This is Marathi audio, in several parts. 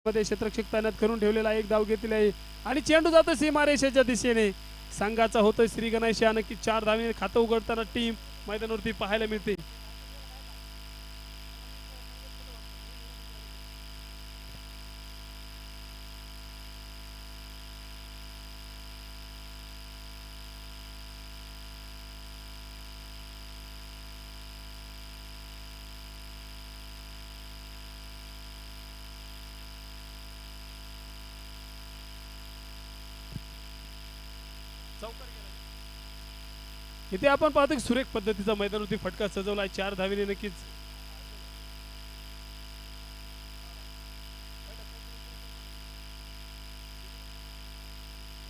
मध्ये क्षेत्ररक्षक तैनात करून ठेवलेला एक धाव घेतलेला आहे आणि चेंडू जातो सीमारेषेच्या दिशेने. संघाचा होतोय श्री गणेश या नक्की 4 धावेने खातं उघडताना टीम मैदानावरती पाहायला मिळते. इथे आपण पाहतो की सुरेख पद्धतीचा मैदानावरती फटका सजवला आहे 4 धावेने नक्कीच.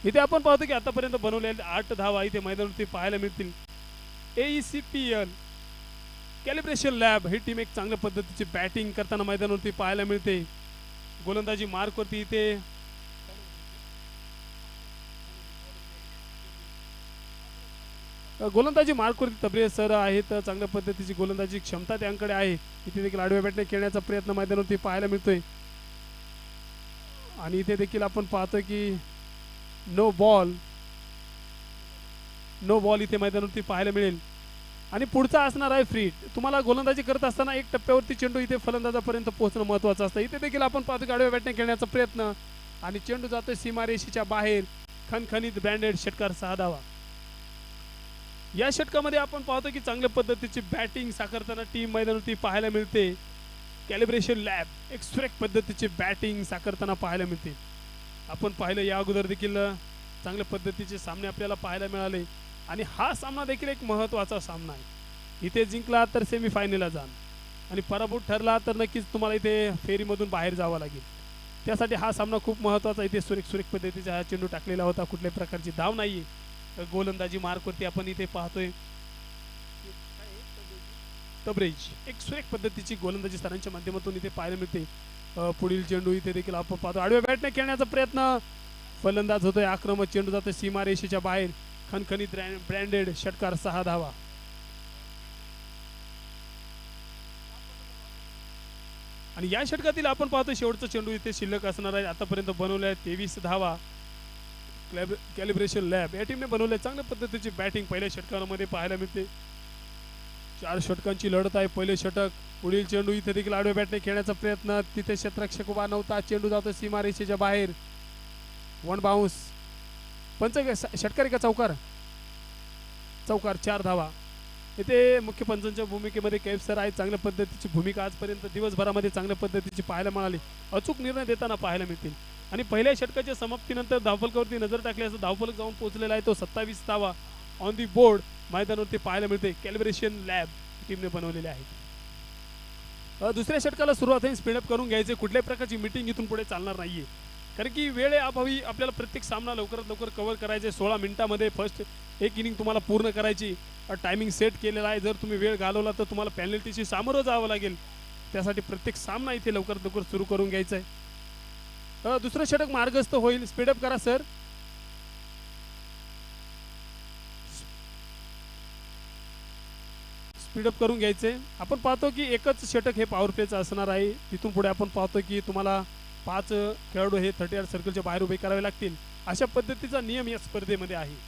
इथे आपण पाहतो की आतापर्यंत बनवलेल्या 8 धावा इथे मैदानावरती पाहायला मिळतील. AECPL कॅलिब्रेशन लॅब ही टीम एक चांगल्या पद्धतीची बॅटिंग करताना मैदानावरती पाहायला मिळते. गोलंदाजी मार्कवरती इथे गोलंदाजी मार्कवरती तबरे सर आहेत. चांगल्या पद्धतीची गोलंदाजी क्षमता त्यांकडे आहे. इथे देखील आडव्या बॅटने खेळण्याचा प्रयत्न मैदानावरती पाहायला मिळतोय आणि इथे देखील आपण पाहतो की नो बॉल इथे मैदानावरती पाहायला मिळेल आणि पुढचा असणार आहे फ्री. तुम्हाला गोलंदाजी करत असताना एक टप्प्यावरती चेंडू इथे फलंदाजापर्यंत पोहोचणं महत्त्वाचं असतं. इथे देखील आपण पाहतो की आडव्या बॅटने खेळण्याचा प्रयत्न आणि चेंडू जातोय सीमारेषेच्या बाहेर. खणखणीत ब्रँडेड षटकार 6 धावा. या षटकामध्ये आपण पाहतो की चांगल्या पद्धतीची बॅटिंग साकारताना टीम मैदानावरती पाहायला मिळते. कॅलिब्रेशन लॅब एक सुरेख पद्धतीची बॅटिंग साकारताना पाहायला मिळते. आपण पाहिलं या अगोदर देखील चांगल्या पद्धतीचे सामने आपल्याला पाहायला मिळाले आणि हा सामना देखील एक महत्त्वाचा सामना आहे. इथे जिंकला तर सेमीफायनलला जाण आणि पराभूत ठरला तर नक्कीच तुम्हाला इथे फेरीमधून बाहेर जावं लागेल. त्यासाठी हा सामना खूप महत्त्वाचा. इथे सुरेख पद्धतीचा हा चेंडू टाकलेला होता. कुठल्याही प्रकारची धाव नाही. गोलंदाजी मार्कवरती आपण इथे पाहतोय तबरेज एक सुरेख पद्धतीची गोलंदाजी स्थानांच्या माध्यमातून इथे पाहायला मिळते. पुढील चेंडू इथे देखील आपण पाहतो आडव्या बॅटने खेळण्याचा प्रयत्न. फलंदाज होतोय आक्रमक. चेंडू जातोय सीमारेषेच्या बाहेर. खणखणीत ब्रँडेड षटकार 6 धावा. आणि या षटकातील आपण पाहतो शेवटचा चेंडू इथे शिल्लक असणार आहे. आतापर्यंत बनवल्या 23 धावा. कॅलिब्रेशन लॅब या टीमने बनवले. चांगल्या पद्धतीची बॅटिंग पहिल्या षटकामध्ये पाहायला मिळते. 4 षटकांची लढत आहे. पहिले षटक. पुढील चेंडू इथे देखील आडव्या बॅटने खेळण्याचा प्रयत्न. तिथे क्षेत्ररक्षक उभा नव्हता. चेंडू जातो सीमारेषेच्या बाहेर. 1 बाउन्स. पंच षटकार का चौकार 4 धावा. इथे मुख्य पंचांच्या भूमिकेमध्ये कैफ सर आहेत. चांगल्या पद्धतीची भूमिका आजपर्यंत दिवसभरामध्ये चांगल्या पद्धतीची पाहायला मिळाली. अचूक निर्णय देताना पाहायला मिळतील. आणि पहिल्या षटकाच्या समाप्तीनंतर धावफलकावरती नजर टाकल्यास धावफलक जाऊन पोहोचलेला आहे तो 27 धावा ऑन दी बोर्ड मैदानावरती पाहायला मिळते. कॅलिब्रेशन लॅब टीमने बनवलेले आहेत. दुसऱ्या षटकाला सुरुवात आहे. स्पीडअप करून घ्यायचे. कुठल्याही प्रकारची मीटिंग इथून पुढे चालणार नाहीये कारण की वेळेअभावी आपल्याला प्रत्येक सामना लवकरात लवकर कव्हर करायचे. 16 मिनिटांमध्ये फर्स्ट एक इनिंग तुम्हाला पूर्ण करायची. टायमिंग सेट केलेला आहे. जर तुम्ही वेळ घालवला तर तुम्हाला पेनल्टीशी सामोरं जावं लागेल. त्यासाठी प्रत्येक सामना इथे लवकरात लवकर सुरू करून घ्यायचा आहे. दुसरं षटक मार्गस्थ होईल. स्पीडअप करा सर. स्पीडअप करून घ्यायचे. आपण पाहतो की एकच षटक हे पॉवर प्लेचं असणार आहे. तिथून पुढे आपण पाहतो की तुम्हाला 5 खेळाडू हे 30 सर्कलच्या बाहेर उभे करावे लागतील. अशा पद्धतीचा नियम या स्पर्धेमध्ये आहे.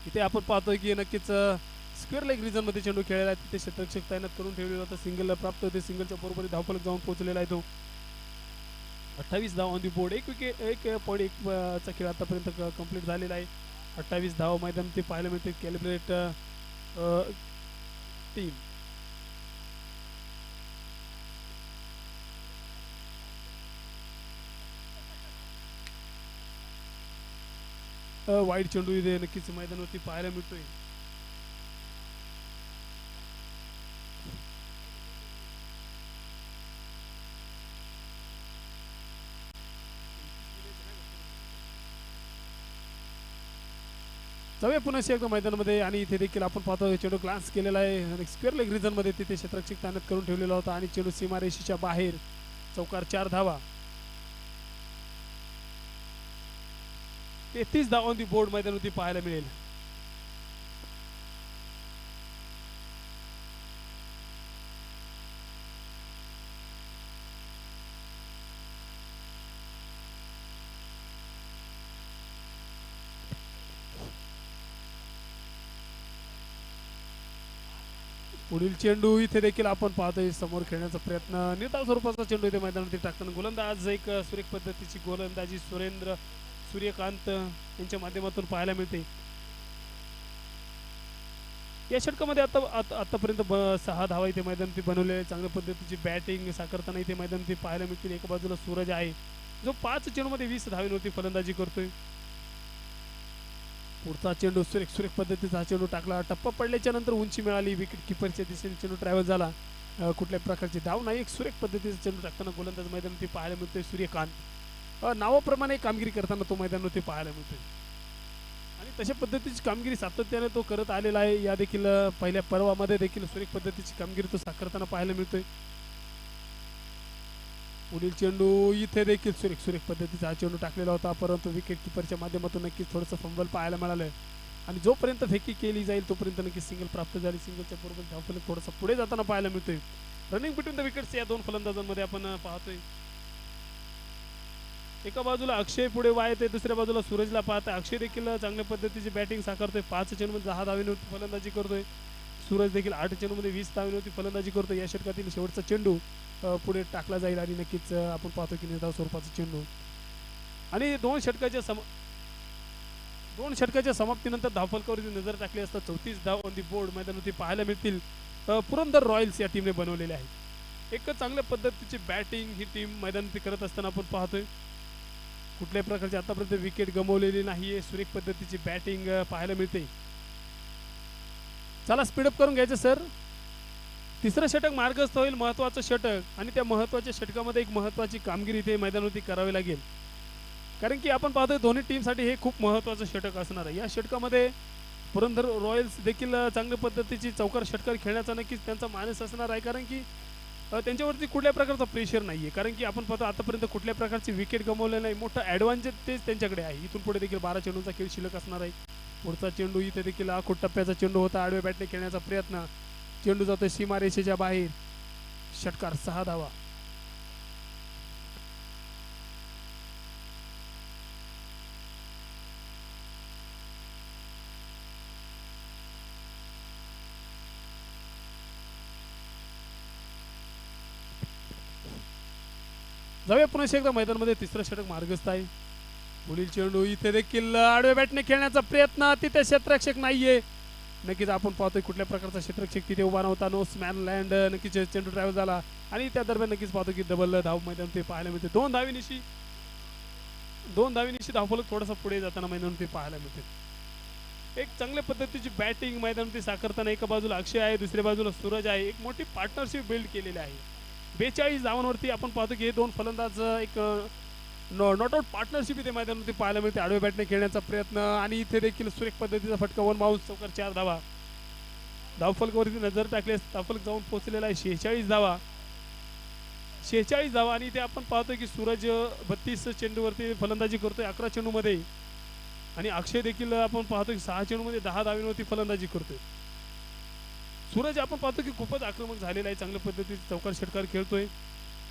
इथे आपण पाहतोय की नक्कीच स्क्वेअर लेग रिजन मध्ये चेंडू खेळायला तिथे क्षेत्ररक्षक तैनात करून ठेवलेला होता. सिंगलला प्राप्त होते. सिंगलच्या बरोबरी धावफलक जाऊन पोहोचलेला आहे तो. 28 धाव ऑन दी बोर्ड. 1 चा खेळ आतापर्यंत कंप्लीट झालेला आहे. 28 धाव मैदान ते पाहायला मिळते. कॅलिब्रेट टीम वाईट चेंडू इथे नक्कीच मैदानावरती पाहायला मिळतोय. जाऊया पुन्हा एकदा मैदानामध्ये आणि इथे देखील आपण पाहतो चेंडू ग्लान्स केलेला आहे आणि स्क्वेअर लेग रिझनमध्ये तिथे क्षेत्ररक्षक ताब्यात करून ठेवलेला होता आणि चेंडू सीमारेषेच्या बाहेर चौकार 4 धावा 33 धावा ऑन दी बोर्ड मैदानावरती पाहायला मिळेल. पुढील चेंडू इथे देखील आपण पाहतोय समोर खेळण्याचा प्रयत्न निताव स्वरूपाचा चेंडू इथे मैदानावरती टाकताना गोलंदाज एक सुरेख पद्धतीची गोलंदाजी सूर्यकांत यांच्या माध्यमातून पाहायला मिळते. या षटकामध्ये आतापर्यंत 6 धावा इथे मैदानावरती बनवलेल्या चांगल्या पद्धतीची बॅटिंग साकारताना इथे मैदानावरती पाहायला मिळतील. एका बाजूला सूरज आहे जो 5 चेंडूमध्ये 20 धावांवरती फलंदाजी करतोय. पुढचा चेंडू सुरेख पद्धतीचा चेंडू टाकला. टप्पा पडल्याच्या नंतर उंची मिळाली. विकेट किपरच्या दिशेने चेंडू ट्रॅव्हल झाला. कुठल्या प्रकारची धाव नाही. एक सुरेख पद्धतीचा चेंडू टाकताना गोलंदाज मैदानावरती पाहायला मिळतोय सूर्यकांत. नावाप्रमाणे कामगिरी करताना तो मैदानावरती पाहायला मिळतोय आणि तशा पद्धतीची कामगिरी सातत्याने तो करत आलेला आहे. या देखील पहिल्या पर्वामध्ये देखील सुरेख पद्धतीची कामगिरी तो साकारताना पाहायला मिळतोय. पुढील चेंडू इथे देखील सुरेख पद्धतीचा हा चेंडू टाकलेला होता परंतु विकेट किपरच्या माध्यमातून नक्कीच थोडंसं फंबल पाहायला मिळालं आणि जोपर्यंत फेकी केली जाईल तोपर्यंत नक्कीच सिंगल प्राप्त झाली. सिंगलच्या बरोबर धावफलक थोडंसं पुढे जाताना पाहायला मिळतोय. रनिंग बिटवीन द विकेट्स या दोन फलंदाजांमध्ये आपण पाहतोय. एका बाजूला अक्षय पुढे वायते दुसऱ्या बाजूला सूरजला पाहता. अक्षय देखील चांगल्या पद्धतीची बॅटिंग साकारतोय. 5 चेंडूमध्ये 10 धावेवरती फलंदाजी करतोय. सूरज देखील 8 चेंडूमध्ये 20 धावेवरती फलंदाजी करतोय. या षटकातील शेवटचा चेंडू पुढे टाकला जाईल आणि नक्कीच आपण पाहतो की निर्धाव स्वरूपाचा चेंडू आणि दोन षटकाच्या समाप्तीनंतर धावफलकावरती नजर टाकली असता 34 धाव ऑन दी बोर्ड मैदानावरती पाहायला मिळतील. पुरंदर रॉयल्स या टीमने बनवलेले आहे. एक चांगल्या पद्धतीची बॅटिंग ही टीम मैदानावरती करत असताना आपण पाहतोय. कुठल्याही प्रकारची आतापर्यंत विकेट गमावलेली नाहीये. सुरेख पद्धतीची बॅटिंग पाहायला मिळते. चला स्पीडअप करून घ्यायचं सर. तिसरं षटक मार्गस्थ होईल. महत्त्वाचं षटक आणि त्या महत्त्वाच्या षटकामध्ये एक महत्त्वाची कामगिरी इथे मैदानावरती करावी लागेल कारण की आपण पाहतोय दोन्ही टीमसाठी हे खूप महत्त्वाचं षटक असणार आहे. या षटकामध्ये पुरंदर रॉयल्स देखील चांगल्या पद्धतीची चौकार षटकार खेळण्याचा नक्कीच त्यांचा मानस असणार आहे कारण की त्यांच्यावरती कुठल्या प्रकारचा प्रेशर नाही आहे कारण की आपण पाहतो आतापर्यंत कुठल्या प्रकारची विकेट गमावले नाही. मोठं ॲडव्हान्टेज तेच त्यांच्याकडे आहे. इथून पुढे देखील 12 चेंडूंचा खेळ शिल्लक असणार आहे. पुढचा चेंडू इथे देखील आखूट टप्प्याचा चेंडू होता. आडव्या बॅटने खेळण्याचा प्रयत्न. चेंडू जातोय सीमारेषेच्या बाहेर. षटकार 6 धावा. जाऊया पुन्हा एकदा मैदानामध्ये. तिसरं षटक मार्गस्थ आहे. पुढील चेंडू इथे देखील आडव्या बॅटने खेळण्याचा प्रयत्न. तिथे क्षेत्ररक्षक नाहीये. नक्कीच आपण पाहतोय कुठल्या प्रकारचा क्षेत्ररक्षक तिथे उभा नव्हता. नो स्मॅन लँड. नक्कीच चेंडू ट्रॅव्हल झाला आणि त्या दरम्यान नक्कीच पाहतो की डबल धाव मैदान ते पाहायला मिळते. 2 धावीनिशी धावफलक थोडासा पुढे जाताना मैदान ते पाहायला मिळते. एक चांगल्या पद्धतीची बॅटिंग मैदान ते साकारताना एका बाजूला अक्षय आहे दुसऱ्या बाजूला सूरज आहे. एक मोठी पार्टनरशिप बिल्ड केलेली आहे. 42 धावांवरती आपण पाहतो की हे दोन फलंदाज एक नॉट आउट पार्टनरशिप इथे मैदानावरती पाहायला मिळते. आडव्या बॅटने खेळण्याचा प्रयत्न आणि इथे देखील सुरेख पद्धतीचा फटका. 1 बाउन्स चौकार 4 धावा. धावफलकावरती नजर टाकल्यास धावफलक जाऊन पोहोचलेला आहे 46 धावा आणि इथे आपण पाहतोय की सूरज 32 चेंडूवरती फलंदाजी करतोय 11 चेंडूमध्ये आणि अक्षय देखील आपण पाहतो की 6 चेंडूमध्ये 10 धावांवरती फलंदाजी करतोय. सूरज आपण पाहतो की खूपच आक्रमक झालेला आहे. चांगल्या पद्धतीने चौकार षटकार खेळतोय.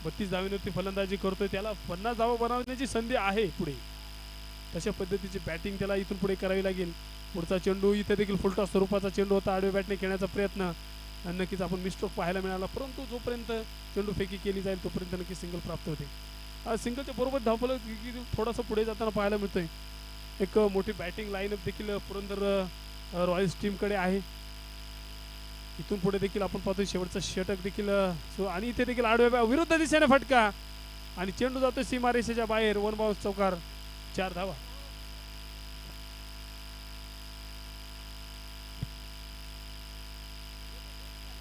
32 धावांवरती फलंदाजी करतोय. त्याला 50 धावा बनवण्याची संधी आहे पुढे. तशा पद्धतीची बॅटिंग त्याला इथून पुढे करावी लागेल. पुढचा चेंडू इथे देखील फुलटॉस स्वरूपाचा चेंडू होता. आडव्या बॅटने खेळण्याचा प्रयत्न आणि नक्कीच आपण मिस्ट्रोक पाहायला मिळाला परंतु जोपर्यंत चेंडू फेकी केली जाईल तोपर्यंत नक्कीच सिंगल प्राप्त होते. सिंगलच्या बरोबर धावफलक थोडासा पुढे जाताना पाहायला मिळतोय. एक मोठी बॅटिंग लाईनअप देखील पुरंदर रॉयल्स टीमकडे आहे. इथून पुढे देखील आपण पाहतोय शेवटचा षटक देखील आणि इथे देखील आडव्या विरुद्ध दिशेने फटका आणि चेंडू जातोय सीमारेषेच्या बाहेर. 1 बाउन्स चौकार 4 धावा.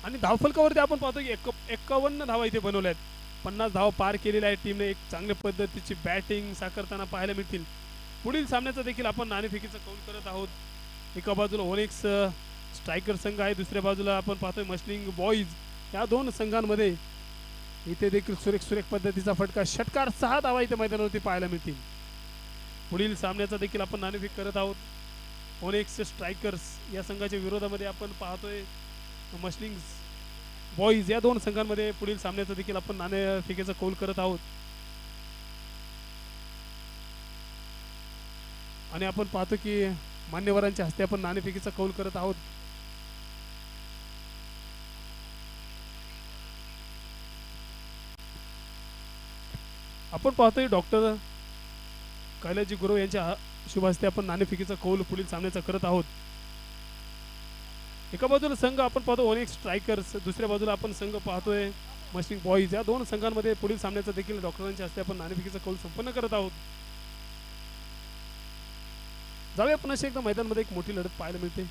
आणि धावफलकावरती आपण पाहतो की 51 धावा इथे बनवल्या आहेत. 50 धावा पार केलेल्या आहेत टीमने. एक चांगल्या पद्धतीची बॅटिंग साकारताना पाहायला मिळतील. पुढील सामन्याचा देखील आपण नाणेफेकीचा कौल करत आहोत. एका बाजूला ओनेक्स स्ट्रायकर संघ आहे, दुसऱ्या बाजूला आपण पाहतोय मस्लिंग बॉईज. या दोन संघांमध्ये इथे देखील सुरेख पद्धतीचा फटका, षटकार, 6 धावा इथे मैदानावरती पाहायला मिळतील. पुढील सामन्याचा देखील आपण नाणेफेक करत आहोत. ओनेक्स स्ट्रायकर्स या संघाच्या विरोधामध्ये आपण पाहतोय मस्लिंग बॉईज. या दोन संघांमध्ये पुढील सामन्याचा देखील आपण नाणेफेकीचा कौल करत आहोत. आणि आपण पाहतो की मान्यवरांच्या हस्ते आपण नाणेफेकीचा कौल करत आहोत. आपण पाहतोय डॉक्टर कैलाजी गुरव यांच्या शुभ हस्ते आपण नाणेफेकीचा कौल पुढील सामन्याचा करत आहोत. एका बाजूला संघ आपण पाहतो ओनेक्स स्ट्रायकर्स, दुसऱ्या बाजूला आपण संघ पाहतोय मस्लिंग बॉईज. या दोन संघांमध्ये पुढील सामन्याचा देखील डॉक्टरांच्या हस्ते आपण नाणेफेकीचा कौल संपन्न करत आहोत. जाऊया पुन्हा एकदा मैदानामध्ये एक मोठी लढत पाहायला मिळते.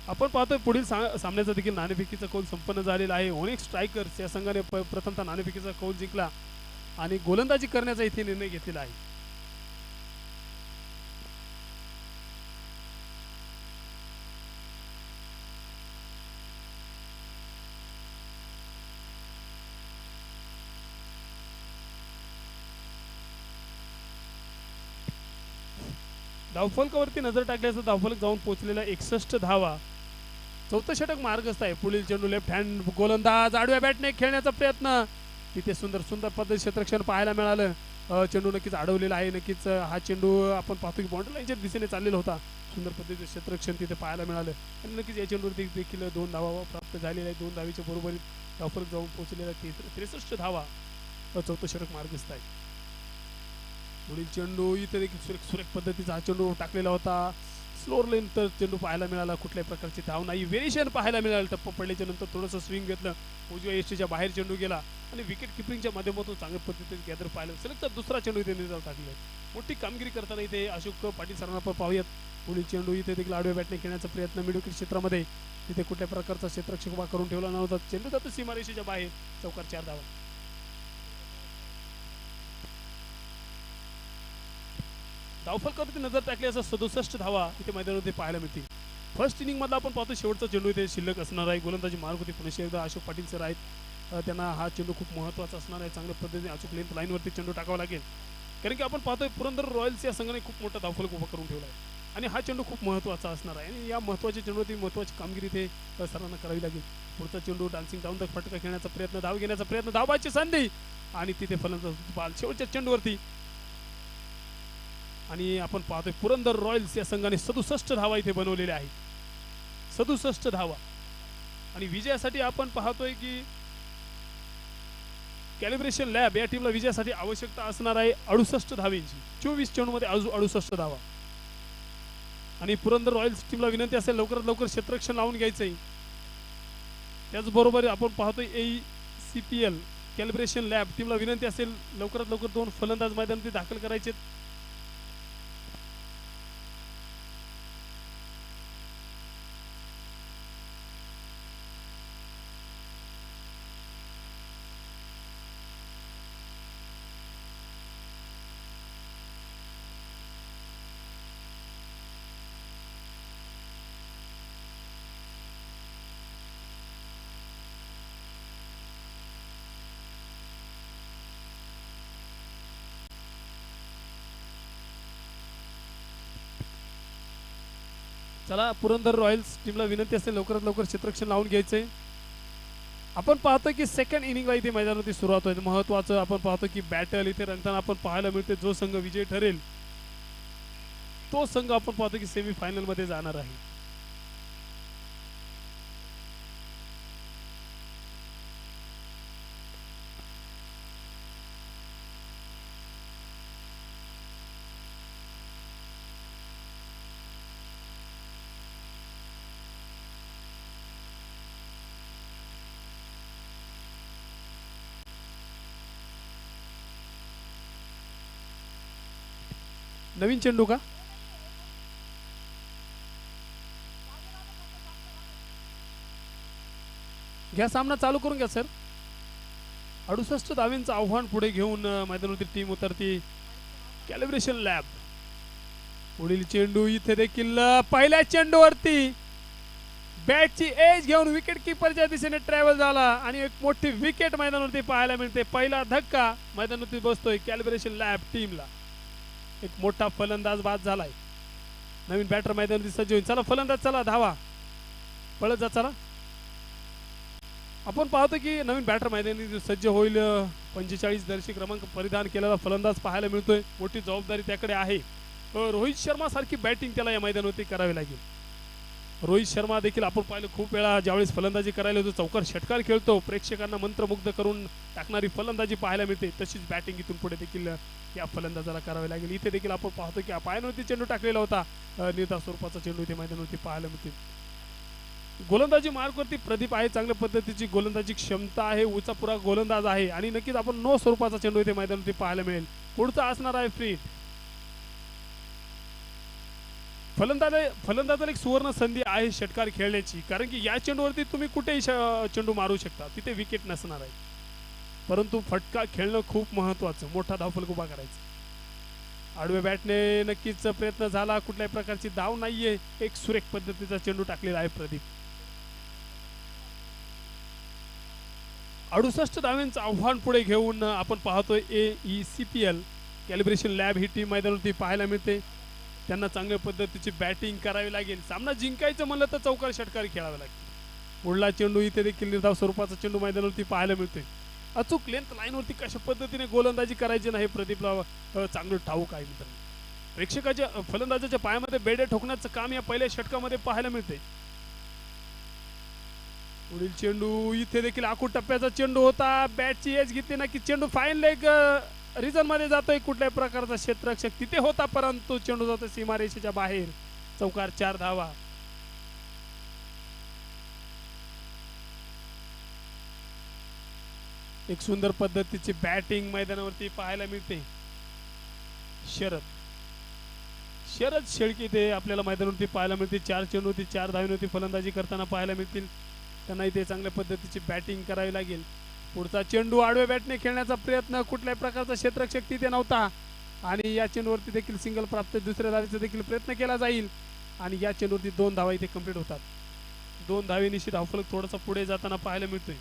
आपण पाहतोय पुढील सामन्याचा देखील नाणेफेकीचा कौल संपन्न झालेला आहे. ओनेक्स स्ट्रायकर्स या संघाने प्रथमतः नाणेफेकीचा कौल जिंकला आणि गोलंदाजी करण्याचा इथे निर्णय घेतलेला आहे. धावफलकावरती नजर टाकल्यास धावफलक जाऊन पोहोचलेला 61 धावा. चौथं षटक मार्गस्थ आहे. पुढील चेंडू लेफ्ट हँड, गोलंदाज आडव्या बॅटने खेळण्याचा प्रयत्न. तिथे सुंदर पद्धत क्षेत्ररक्षण पाहायला मिळालं. चेंडू नक्कीच अडवलेला आहे. नक्कीच हा चेंडू आपण पाहतो की बाउंड्री लाईनच्या दिशेने चाललेला होता. सुंदर पद्धतीचे क्षेत्ररक्षण तिथे पाहायला मिळालं आणि नक्कीच या चेंडूवरती देखील 2 धावा प्राप्त झालेल्या आहेत. 2 धावीच्या बरोबरीत धावफलक जाऊन पोहोचलेला 63 धावा. चौथं षटक मार्गस्थ आहे. पुढील चेंडू इथे देखील सुरेख पद्धतीचा हा चेंडू टाकलेला होता. स्लोअर लेन तर चेंडू पाहायला मिळाला. कुठल्याही प्रकारची धाव नाही. व्हेरिएशन पाहायला मिळालं. टप्पा पडल्याच्या नंतर थोडंसं स्विंग घेतलं, उजव्या यष्टीच्या बाहेर चेंडू गेला आणि विकेट किपिंगच्या माध्यमातून चांगल्या पद्धतीने गॅदर पाहिलं. सलगचा दुसरा चेंडू इथे निर्धाव टाकले. मोठी कामगिरी करताना इथे अशोक पाटील सरांना आपण पाहूयात. पुढील चेंडू इथे देखील आडव्या बॅटने खेळण्याचा प्रयत्न मिडविकेट क्षेत्रामध्ये. तिथे कुठल्या प्रकारचा क्षेत्ररक्षक उभा करून ठेवला नव्हता. चेंडू जातो सीमारेषेच्या बाहेर. चौकार 4 धावा. धावफलकावरती नजर टाकली असं 67 धावा इथे मैदानामध्ये पाहायला मिळतील. फर्स्ट इनिंग मधला आपण पाहतो शेवटचा चेंडू इथे शिल्लक असणार आहे. गोलंदाजी मार्ग होती. पुन्हा एकदा अशोक पाटील सर आहेत. त्यांना हा चेंडू खूप महत्त्वाचा असणार आहे. चांगल्या पद्धतीने अचूक लेंथ लाईनवरती चेंडू टाकावा लागेल. कारण की आपण पाहतोय पुरंदर रॉयल्स या संघाने खूप मोठा धावफलक उभा करून ठेवला आहे आणि हा चेंडू खूप महत्त्वाचा असणार आहे आणि या महत्त्वाच्या चेंडूवरती महत्त्वाची कामगिरी इथे सरांना करावी लागेल. पुढचा चेंडू डान्सिंग डाऊन द फटका खेळण्याचा प्रयत्न, धाव घेण्याचा प्रयत्न, धावाची संधी आणि तिथे फलंदाज बाल शेवटच्या चेंडूवरती. आणि आपण पाहतोय पुरंदर रॉयल्स या संघाने 67 धावा इथे बनवलेल्या आहेत. 67 धावा आणि विजयासाठी आपण पाहतोय की कॅलिब्रेशन लॅब या टीमला विजयासाठी आवश्यकता असणार आहे 68 धावेंची. 24 चेंडूमध्ये 68 धावा. आणि पुरंदर रॉयल्स टीमला विनंती असेल लवकरात लवकर क्षेत्ररक्षण लावून घ्यायचंय. त्याचबरोबर आपण पाहतोय ACPL कॅलिब्रेशन लॅब टीमला विनंती असेल लवकरात लवकर 2 फलंदाज मैदानात दाखल करायचे. चला पुरंदर रॉयल्स टीमला विनंती असेल लवकरात लवकर क्षेत्ररक्षण लावून घ्यायचंय. आपण पाहतो की सेकंड इनिंगला इथे मैदानावरती सुरुवात होईल. महत्त्वाचं आपण पाहतो की बॅटल इथे रंगताना आपण पाहायला मिळते. जो संघ विजयी ठरेल तो संघ आपण पाहतो की सेमीफायनल मध्ये जाणार आहे. नवीन चेंडू का घ्या सामना चालू करून घ्या सर. 68 धावांचं आव्हान पुढे घेऊन मैदानावरती टीम उतरती. Calibration lab. पुढील चेंडू इथे देखील पहिल्या चेंडूवरती बॅटची एज घेऊन विकेट किपरच्या दिशेने ट्रॅव्हल झाला आणि एक मोठी विकेट मैदानावरती पाहायला मिळते. पहिला धक्का मैदानावरती बसतोय कॅलिब्रेशन लॅब टीमला. एक मोठा फलंदाज बाद झालाय. नवीन बॅटर मैदानावरती सज्ज होईल. चला फलंदाज, चला धावा, पळत जा चला. आपण पाहतो की नवीन बॅटर मैदानावरती सज्ज होईल. 45 दर्शी क्रमांक परिधान केलेला फलंदाज पाहायला मिळतोय. मोठी जबाबदारी त्याकडे आहे. रोहित शर्मा सारखी बॅटिंग त्याला या मैदानावरती करावी लागेल. रोहित शर्मा देखील आपण पाहिलं खूप वेळा ज्यावेळेस फलंदाजी करायला होतो चौकार षटकार खेळतो. प्रेक्षकांना मंत्रमुग्ध करून टाकणारी फलंदाजी पाहायला मिळते. तशीच बॅटिंग इथून पुढे देखील या फलंदाजाला करावी लागेल. इथे देखील आपण पाहतो की पायावरती चेंडू टाकलेला होता. निर्धार स्वरूपाचा चेंडू इथे मैदानावरती पाहायला मिळते. गोलंदाजी मार्गवरती प्रदीप आहे. चांगल्या पद्धतीची गोलंदाजी क्षमता आहे. उचापुरा गोलंदाज आहे आणि नक्कीच आपण नो स्वरूपाचा चेंडू इथे मैदानावरती पाहायला मिळेल. पुढचा असणार आहे फ्रीट. फलंदाजाला एक सुवर्ण संधी आहे षटकार खेळण्याची, कारण की या चेंडूवरती तुम्ही कुठेही चेंडू मारू शकता. तिथे विकेट नसणार आहे, परंतु फटका खेळणं खूप महत्वाचं. मोठा धावफलक उभा करायचा. आडव्या बॅटने नक्कीच प्रयत्न झाला. कुठल्याही प्रकारची धाव नाहीये. एक सुरेख पद्धतीचा चेंडू टाकलेला आहे प्रदीप. 68 धावांचं आव्हान पुढे घेऊन आपण पाहतोय AECPL कॅलिब्रेशन लॅब ही टीम मैदानावरती पाहायला मिळते. त्यांना चांगल्या पद्धतीची बॅटिंग करावी लागेल. सामना जिंकायचं म्हणलं तर चौकार षटकार खेळावे लागेल. पुढला चेंडू इथे देखील निर्धाव स्वरूपाचा चेंडू मैदानावरती पाहायला मिळतोय. अचूक लेंथ लाईनवरती कशा पद्धतीने गोलंदाजी करायची नाही प्रदीपला चांगलं ठाऊक आहे मित्रांनो. प्रेक्षकाच्या फलंदाजाच्या पायामध्ये बेडे ठोकण्याचं काम या पहिल्या षटकामध्ये पाहायला मिळते. पुढील चेंडू इथे देखील आखूड टप्प्याचा चेंडू होता. बॅटची एज घेतली ना की चेंडू फाईन लेग रिझन मध्ये जातोय. कुठल्याही प्रकारचा क्षेत्ररक्षक तिथे होता, परंतु चेंडू जातोय सीमारेषेच्या बाहेर. चौकार, 4 धावा. एक सुंदर पद्धतीची बॅटिंग मैदानावरती पाहायला मिळते. शरद शेळके ते आपल्याला मैदानावरती पाहायला मिळते. 4 चेंडूवरती 4 धावांवरती फलंदाजी करताना पाहायला मिळतील. त्यांना इथे चांगल्या पद्धतीची बॅटिंग करावी लागेल. पुढचा चेंडू आडव्या बॅटने खेळण्याचा प्रयत्न. कुठल्याही प्रकारचा क्षेत्ररक्षक तिथे नव्हता आणि या चेंडूवरती देखील सिंगल प्राप्त. दुसऱ्या धावेचा देखील प्रयत्न केला जाईल आणि या चेंडूवरती 2 धावा इथे कंप्लीट होतात. 2 धावेनिशी धावफलक थोडासा पुढे जाताना पाहायला मिळतोय.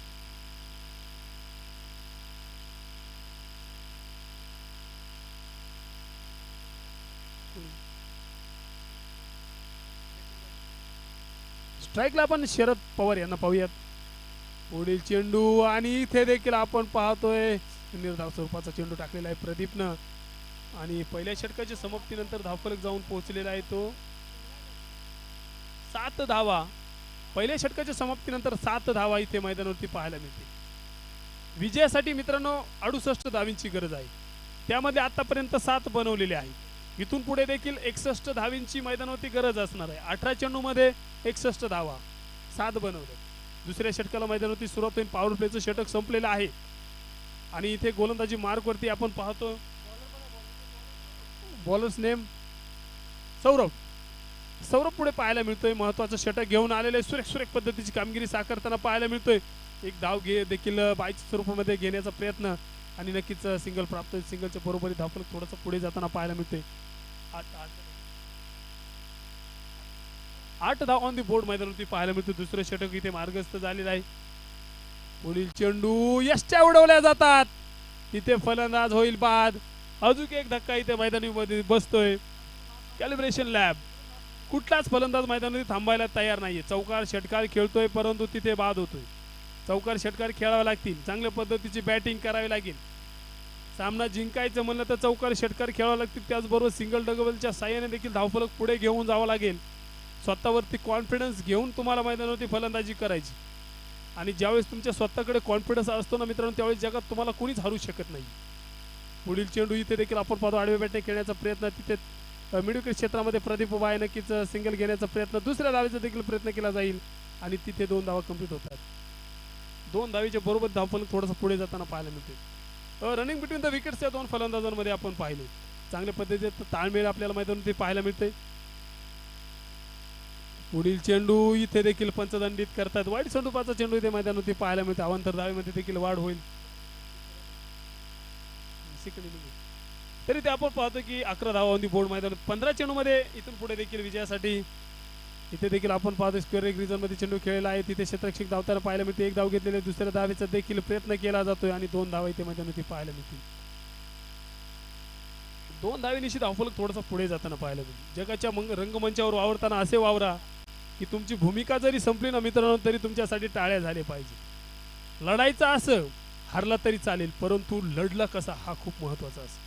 स्ट्राईकला आपण शरद पवार यांना पाहूयात. पुढील चेंडू आणि इथे देखील आपण पाहतोय निर्धाव स्वरूपाचा चेंडू टाकलेला आहे प्रदीपनं आणि पहिल्या षटकाच्या समाप्तीनंतर धावफलक जाऊन पोहोचलेला आहे तो 7 धावा. पहिल्या षटकाच्या समाप्तीनंतर 7 धावा इथे मैदानावरती पाहायला मिळते. विजयासाठी मित्रांनो 68 धावींची गरज आहे. त्यामध्ये आतापर्यंत 7 बनवलेले आहेत. इथून पुढे देखील 61 धावींची मैदानावरती गरज असणार आहे. 18 चेंडूमध्ये 61 धावा, 7 बनवले. दुसऱ्या षटकाला मैदानावरती सुरुवात होईल. पॉवर प्लेचं षटक संपलेलं आहे आणि इथे गोलंदाजी मार्कवरती आपण पाहतो. बॉलर्स नेम सौरभ पुढे पाहायला मिळतोय. महत्वाचं षटक घेऊन आलेले सुरेख पद्धतीची कामगिरी साकारताना पाहायला मिळतोय. एक धाव देखील बायच्या स्वरूपामध्ये घेण्याचा प्रयत्न आणि नक्कीच सिंगल प्राप्त. सिंगलच्या बरोबरी धावफलक थोडंसं पुढे जाताना पाहायला मिळते. 8 धाव ऑन दी बोर्ड मैदानावरती पाहायला मिळते. दुसरे षटक इथे मार्गस्थ झालेलं आहे. पुढील चेंडू यष्ट्या उडवल्या जातात. तिथे फलंदाज होईल बाद. अजून एक धक्का इथे मैदानामध्ये बसतोय. कॅलिब्रेशन लॅब कुठलाच फलंदाज मैदानामध्ये थांबायला तयार नाहीये. चौकार षटकार खेळतोय, परंतु तिथे बाद होतोय. चौकार षटकार खेळावे लागतील. चांगल्या पद्धतीची बॅटिंग करावी लागेल. सामना जिंकायचं म्हणलं तर चौकार षटकार खेळावे लागतील. त्याचबरोबर सिंगल डबलच्या साह्याने देखील धावफलक पुढे घेऊन जावं लागेल. स्वतःवरती कॉन्फिडन्स घेऊन तुम्हाला मैदानावरती फलंदाजी करायची आणि ज्यावेळेस तुमच्या स्वतःकडे कॉन्फिडन्स असतो ना मित्रांनो, त्यावेळेस जगात तुम्हाला कोणीच हरू शकत नाही. पुढील चेंडू इथे देखील आपण पाहतो. आडव्या बॅटने खेळण्याचा प्रयत्न. तिथे मिडविकेट क्षेत्रामध्ये प्रदीप उभा आहे. नक्कीच सिंगल घेण्याचा प्रयत्न. दुसऱ्या धावेचा देखील प्रयत्न केला जाईल आणि तिथे 2 धावा कंप्लीट होतात. 2 धावीच्या बरोबर धावफलक थोडंसं पुढे जाताना पाहायला मिळते. रनिंग बिटवीन द विकेट्स या 2 फलंदाजांमध्ये आपण पाहिले. चांगल्या पद्धतीचे ताळमेळ आपल्याला मैदानावरती पाहायला मिळते. पुढील चेंडू इथे देखील पंचदंडित करतात. वाईट स्वरूपाचा चेंडू इथे मैदानावरती पाहायला मिळतो. अवांतर धावेमध्ये देखील वाढ होईल. तरी ते आपण पाहतो की 11 धावा ऑन दी बोर्ड मैदानात. 15 चेंडूमध्ये इथून पुढे देखील विजयासाठी इथे देखील आपण पाहतो स्क्वेअर एक रिजन मध्ये चेंडू खेळला आहे. तिथे क्षेत्ररक्षक धावताना पाहायला मिळते. एक धाव घेतलेले दुसऱ्या धावेचा देखील प्रयत्न केला जातोय आणि 2 धावा इथे मैदानावरती पाहायला मिळतील. 2 धावेनिशी धावफलक थोडासा पुढे जाताना पाहायला मिळेल. जगाच्या रंगमंचावर वावरताना असे वावरा की तुमची भूमिका जरी संपली ना मित्रांनो तरी तुमच्यासाठी टाळ्या झाले पाहिजे. लढायचं असं हरला तरी चालेल परंतु लढला कसा हा खूप महत्वाचा असतो.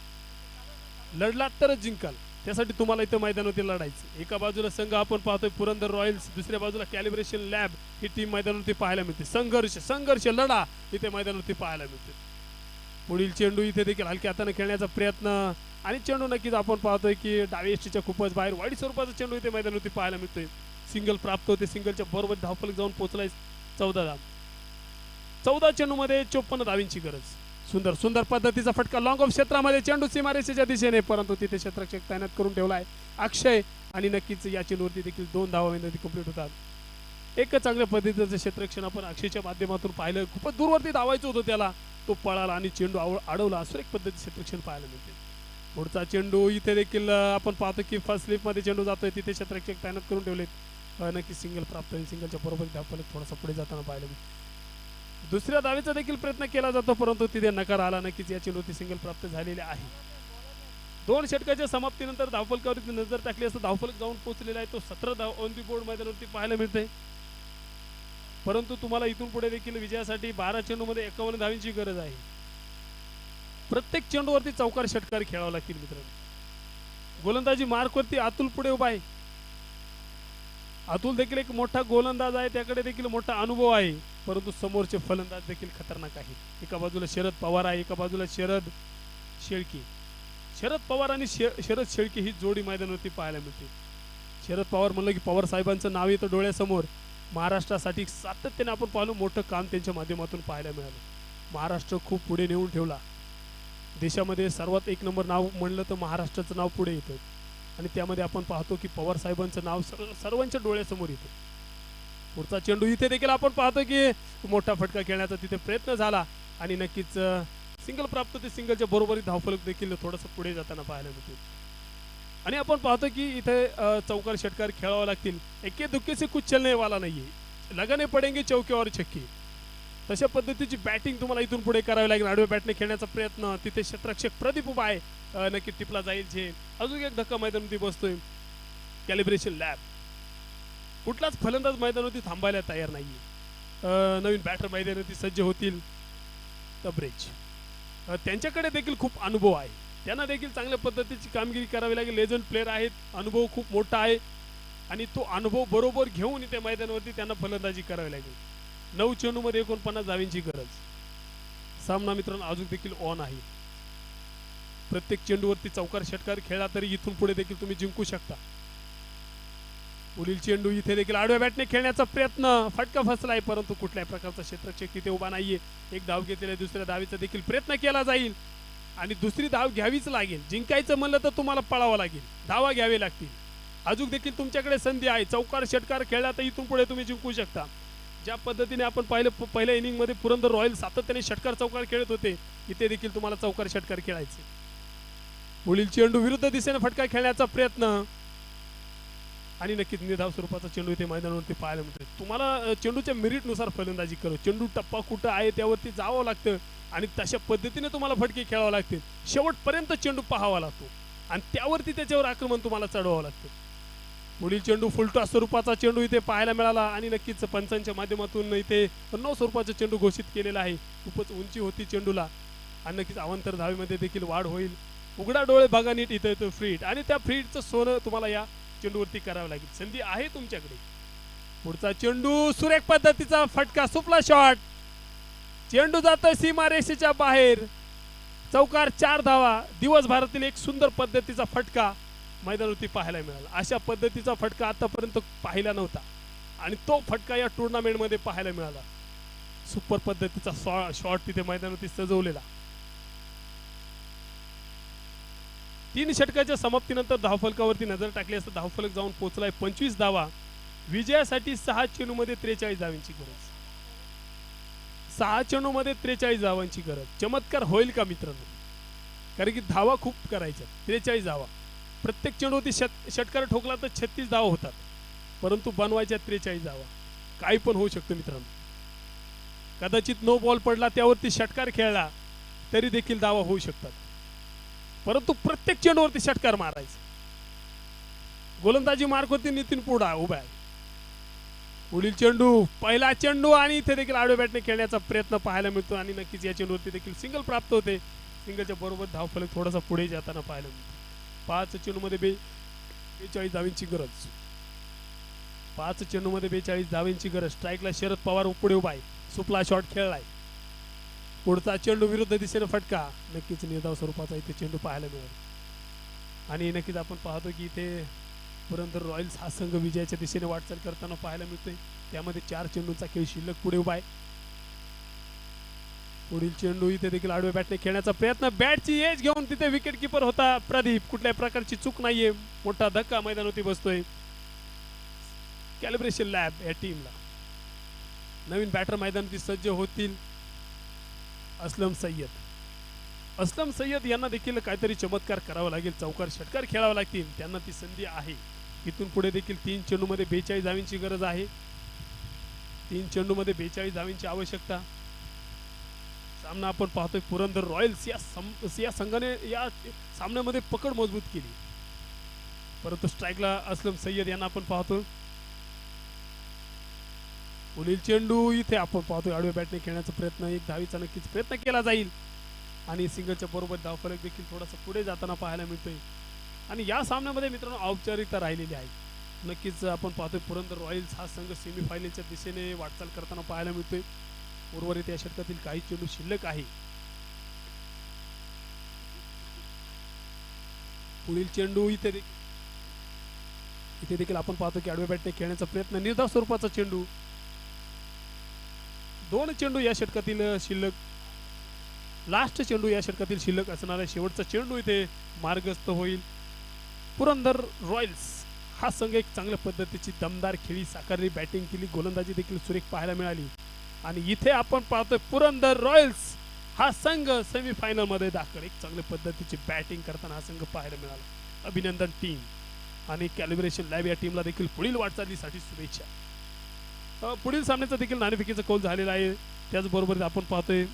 लढलात तरच जिंकाल. त्यासाठी तुम्हाला इथं मैदानावरती लढायचं. एका बाजूला संघ आपण पाहतोय पुरंदर रॉयल्स, दुसऱ्या बाजूला कॅलिब्रेशन लॅब ही टीम मैदानावरती पाहायला मिळते. संघर्ष लढा इथे मैदानावरती पाहायला मिळते. पुढील चेंडू इथे देखील हलक्या हाताने खेळण्याचा प्रयत्न आणि चेंडू नक्कीच आपण पाहतोय की डावी एसटीच्या खूपच बाहेर वाईट स्वरूपाचा चेंडू इथे मैदानावरती पाहायला मिळतोय. सिंगल प्राप्त होते. सिंगलच्या बरोबर धावफलक जाऊन पोहोचलाय 14 धाव. 14 चेंडूमध्ये 54 धावींची गरज. सुंदर पद्धतीचा फटका लॉंग ऑफ क्षेत्रामध्ये चेंडू सीमारेषेच्या दिशेने परंतु तिथे क्षेत्ररक्षक तैनात करून ठेवलाय अक्षय आणि नक्कीच या चेंडूवरती देखील 2 धावा कंप्लीट होतात. एक चांगल्या पद्धतीचं क्षेत्ररक्षण आपण अक्षयच्या माध्यमातून पाहिलं. खूपच दूरवरती धावायचं होतं त्याला. तो पळाला आणि चेंडू अडवला. सुरेख पद्धतीचं क्षेत्ररक्षण पाहायला मिळते. पुढचा चेंडू इथे देखील आपण पाहतो की फर्स्ट स्लिपमध्ये चेंडू जातोय. तिथे क्षेत्ररक्षक तैनात करून ठेवलेत. नक्की सिंगल प्राप्त होईल. सिंगलच्या बरोबर धावफलक थोडासा पुढे जाताना पाहायला मिळते. दुसऱ्या धावेचा देखील प्रयत्न केला जातो परंतु तिथे नकार आला. नक्कीच या चेंडूवरती सिंगल प्राप्त झालेले आहे. 2 षटकाच्या समाप्तीनंतर धावफलकावरती नजर टाकली असता धावफलक जाऊन पोहोचलेला आहे. तो 17 धाव ऑन दी बोर्ड मैदानावरती पाहायला मिळते. परंतु तुम्हाला इथून पुढे देखील विजयासाठी 12 चेंडूमध्ये 51 धावींची गरज आहे. प्रत्येक चेंडूवरती चौकार षटकार खेळावा लागतील मित्रांनो. गोलंदाजी मार्कवरती अतुल पुढे उभा आहे. अतुल देखील एक मोठा गोलंदाज आहे. त्याकडे देखील मोठा अनुभव आहे परंतु समोरचे फलंदाज देखील खतरनाक आहेत. एका बाजूला शरद पवार आहे. एका बाजूला शरद शेळके. शरद पवार आणि शरद शेळके ही जोडी मैदानावरती पाहायला मिळते. शरद पवार म्हणलं की पवार साहेबांचं नाव येतं डोळ्यासमोर. महाराष्ट्रासाठी सातत्याने आपण पाहिलं मोठं काम त्यांच्या माध्यमातून पाहायला मिळालं. महाराष्ट्र खूप पुढे नेऊन ठेवला. देशामध्ये सर्वात 1 नंबर नाव म्हणलं तर महाराष्ट्राचं नाव पुढे येतं आणि त्यामध्ये आपण पाहतो की पवार साहेबांचं नाव सर्वांच्या डोळ्यासमोर येतं. पुढचा चेंडू इथे देखील आपण पाहतो की मोठा फटका खेळण्याचा तिथे प्रयत्न झाला आणि नक्कीच सिंगल प्राप्त होते. सिंगलच्या बरोबरी धावफलक देखील थोडंसं पुढे जाताना पाहायला मिळतो आणि आपण पाहतो की इथे चौकार षटकार खेळावं लागतील. एके दुक्के से कुछ चलने वाला नाहीये. लगाने पडेंगे चौके और छक्के. तशा पद्धतीची बॅटिंग तुम्हाला इथून पुढे करावी लागेल. आडव्या बॅटने खेळण्याचा प्रयत्न. तिथे क्षेत्ररक्षक प्रदीप उभा आहे. नक्की टिपला जाईल झेल. अजून एक धक्का मैदानावरती बसतोय. Calibration lab. कुठलाच फलंदाज मैदानावरती थांबायला तयार नाहीये. नवीन बॅटर मैदानावरती सज्ज होतील. तबरेज त्यांच्याकडे देखील खूप अनुभव आहे. त्यांना देखील चांगल्या पद्धतीची कामगिरी करावी लागेल. लेजंड प्लेअर आहेत. अनुभव खूप मोठा आहे आणि तो अनुभव बरोबर घेऊन इथे मैदानावरती त्यांना फलंदाजी करावी लागेल. 9 चेंडूमध्ये 49 धावींची गरज. सामना मित्रांनो अजून देखील ऑन आहे. प्रत्येक चेंडूवरती चौकार षटकार खेळला तरी इथून पुढे देखील तुम्ही जिंकू शकता. पुढील चेंडू इथे देखील आडव्या बॅटने खेळण्याचा प्रयत्न. फटका फसलाय परंतु कुठल्याही प्रकारचा क्षेत्ररक्षक तिथे उभा नाहीये. एक धाव घेतलेला दुसऱ्या धावेचा देखील प्रयत्न केला जाईल आणि दुसरी धाव घ्यावीच लागेल. जिंकायचं म्हणलं तर तुम्हाला पळावं लागेल. धावा घ्यावे लागतील. अजून देखील तुमच्याकडे संधी आहे. चौकार षटकार खेळला तर इथून पुढे तुम्ही जिंकू शकता. ज्या पद्धतीने आपण पाहिलं पहिल्या इनिंगमध्ये पुरंदर रॉयल सातत्याने षटकार चौकार खेळत होते इथे देखील तुम्हाला चौकार षटकार खेळायचे. पुढील चेंडू विरुद्ध दिशेने फटका खेळण्याचा प्रयत्न आणि नक्कीच निधाव स्वरूपाचा चेंडू इथे मैदानावरती पाहायला मिळतो. तुम्हाला चेंडूच्या मेरिटनुसार फलंदाजी करू. चेंडू टप्पा कुठं आहे त्यावरती जावं लागतं आणि तशा पद्धतीने तुम्हाला फटके खेळावं लागतील. शेवटपर्यंत चेंडू पाहावा लागतो आणि त्यावरती त्याच्यावर आक्रमण तुम्हाला चढवावं लागतं. पुढील चेंडू फुलटॉस स्वरूपाचा चेंडू इथे पाहायला मिळाला आणि नक्कीच पंचांच्या माध्यमातून इथे 9 स्वरूपाचा चेंडू घोषित केलेला आहे. खूपच उंची होती चेंडूला आणि नक्कीच अवांतर धावेमध्ये देखील वाढ होईल. उघडा डोळे बघा नीट. इथे येतो फ्रीट आणि त्या फ्रीटचं सोनं तुम्हाला या चेंडूवरती करावं लागेल. संधी आहे तुमच्याकडे. पुढचा चेंडू सुरेख पद्धतीचा फटका. सुपला शॉट. चेंडू जातोय सीमारेषेच्या बाहेर. चौकार 4 धावा. दिवसभरातील एक सुंदर पद्धतीचा फटका मैदानावरती पाहायला मिळाला. अशा पद्धतीचा फटका आतापर्यंत पाहिला नव्हता आणि तो फटका या टुर्नामेंटमध्ये पाहायला मिळाला. सुपर पद्धतीचा शॉट तिथे मैदानावरती सजवलेला. 3 षटकाच्या समाप्तीनंतर धावफलकावरती नजर टाकली असता धावफलक जाऊन पोहोचलाय 25 धावा. विजयासाठी 6 चेंडूमध्ये 43 धावांची गरज. 6 चेंडूमध्ये 43 धावांची गरज. चमत्कार होईल का मित्रांनो? कारण की धावा खूप करायच्या. 43 धावा. प्रत्येक चेंडूवरती षटकार ठोकला तर 36 धावा होतात, परंतु बनवायच्या 43 धावा. काही पण होऊ शकतं मित्रांनो. कदाचित नो बॉल पडला, त्यावरती षटकार खेळला तरी देखील धावा होऊ शकतात, परंतु प्रत्येक चेंडूवरती षटकार मारायचा. गोलंदाजी मार्कवरती नितीन पुढा उभा आहे. पुढील चेंडू, पहिला चेंडू आणि इथे देखील आडव्या बॅटने खेळण्याचा प्रयत्न पाहायला मिळतो आणि नक्कीच या चेंडूवरती देखील सिंगल प्राप्त होते. सिंगलच्या बरोबर धावफलक थोडासा पुढे जाताना पाहायला मिळतो. 5 चेंडूमध्ये 42 धावांची गरज. 5 चेंडूमध्ये 42 धावांची गरज. स्ट्राईकला शरद पवार पुढे उभा आहे. सुपला शॉट खेळलाय. पुढचा चेंडू विरुद्ध दिशेने फटका. नक्कीच निर्धाव स्वरूपाचा इथे चेंडू पाहायला मिळेल आणि नक्कीच आपण पाहतो की इथे पुरंदर रॉयल्स हा संघ विजयाच्या दिशेने वाटचाल करताना पाहायला मिळतोय. त्यामध्ये 4 चेंडूंचा खेळ शिल्लक पुढे उभा आहे. पुढील चेंडू इथे देखील आडव्या बॅटने खेळण्याचा प्रयत्न. बॅटची एज घेऊन तिथे विकेट किपर होता प्रदीप. कुठल्याही प्रकारची चूक नाहीये. मोठा धक्का मैदानावरती बसतोय. कॅलिब्रेशन लॅब या टीमला. नवीन बॅटर मैदानावरती सज्ज होतील असलम सय्यद. असलम सय्यद यांना देखील काहीतरी चमत्कार करावा लागेल. चौकार षटकार खेळावे लागतील. त्यांना ती संधी आहे. इथून पुढे देखील 3 चेंडूमध्ये 42 धावांची गरज आहे. 3 चेंडूमध्ये 42 धावांची आवश्यकता. सामना आपण पाहतोय पुरंदर रॉयल्स या संघाने या सामन्यामध्ये पकड मजबूत केली, परंतु स्ट्राईकला असलम सय्यद यांना आपण पाहतोय. पुढील चेंडू इथे आपण पाहतोय आडव्या बॅटने खेळण्याचा प्रयत्न. 1 धावीचा नक्कीच प्रयत्न केला जाईल आणि सिंगलच्या बरोबर धावफलक देखील थोडासा पुढे जाताना पाहायला मिळतोय. आणि या सामन्यामध्ये मित्रांनो औपचारिकता राहिलेली आहे. नक्कीच आपण पाहतोय पुरंदर रॉयल्स हा संघ सेमीफायनलच्या दिशेने वाटचाल करताना पाहायला मिळतोय. उर्वरित या षटकातील काही चेंडू शिल्लक आहे. पुढील चेंडू इथे देखील आपण पाहतो की आडव्या बॅटने खेळण्याचा प्रयत्न. निर्धाव स्वरूपाचा चेंडू. 2 चेंडू या षटकातील शिल्लक. लास्ट चेंडू या षटकातील शिल्लक असणारा शेवटचा चेंडू इथे मार्गस्थ होईल. पुरंदर रॉयल्स हा संघ एक चांगल्या पद्धतीची दमदार खेळी साकारली. बॅटिंग केली. गोलंदाजी देखील सुरेख पाहायला मिळाली आणि इथे आपण पाहतोय पुरंदर रॉयल्स हा संघ सेमीफायनल मध्ये दाखल. एक चांगल्या पद्धतीची बॅटिंग करताना हा संघ पाहायला मिळाला. अभिनंदन टीम आणि कॅलिब्रेशन लॅब या टीमला देखील पुढील वाटचालीसाठी शुभेच्छा. पुढील सामन्याचा देखील नाणेफेकीचा कौल झालेला आहे. त्याचबरोबर आपण पाहतोय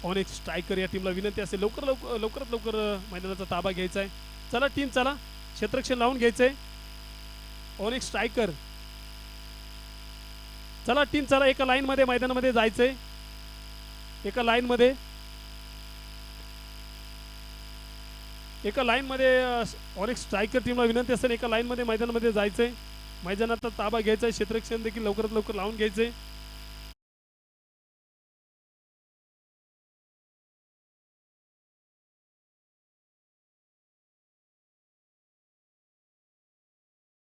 ऑनेक्स स्ट्रायकर या टीमला विनंती असेल लवकरात लवकर मैदानाचा ताबा घ्यायचा आहे. चला टीम चला, क्षेत्ररक्षण लावून घ्यायचंय. ऑनेक्स स्ट्रायकर चला टीम चला, एका लाईन मध्ये मैदानामध्ये जायचंय. एका लाईन मध्ये ऑनेक्स स्ट्रायकर टीमला विनंती असेल एका लाईन मध्ये मैदानामध्ये जायचंय. मैदानाचा ताबा घ्यायचा आहे. क्षेत्ररक्षण देखील लवकरात लवकर लावून घ्यायचंय.